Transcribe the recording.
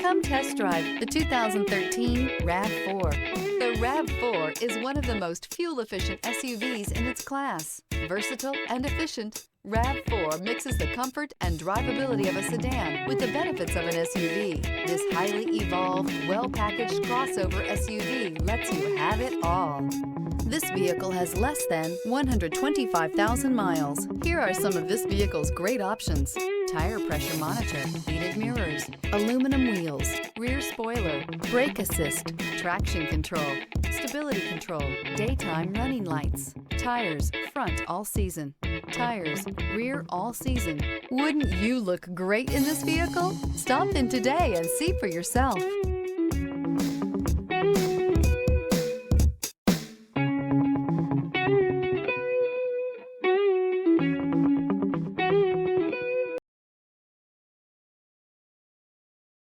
Come test drive the 2013 RAV4. The RAV4 is one of the most fuel-efficient SUVs in its class. Versatile and efficient, RAV4 mixes the comfort and drivability of a sedan with the benefits of an SUV. This highly evolved, well-packaged crossover SUV lets you have it all. This vehicle has less than 125,000 miles. Here are some of this vehicle's great options: tire pressure monitor, heated mirrors, aluminum wheels, rear spoiler, brake assist, traction control, stability control, daytime running lights, tires front all season, tires rear all season. Wouldn't you look great in this vehicle? Stop in today and see for yourself.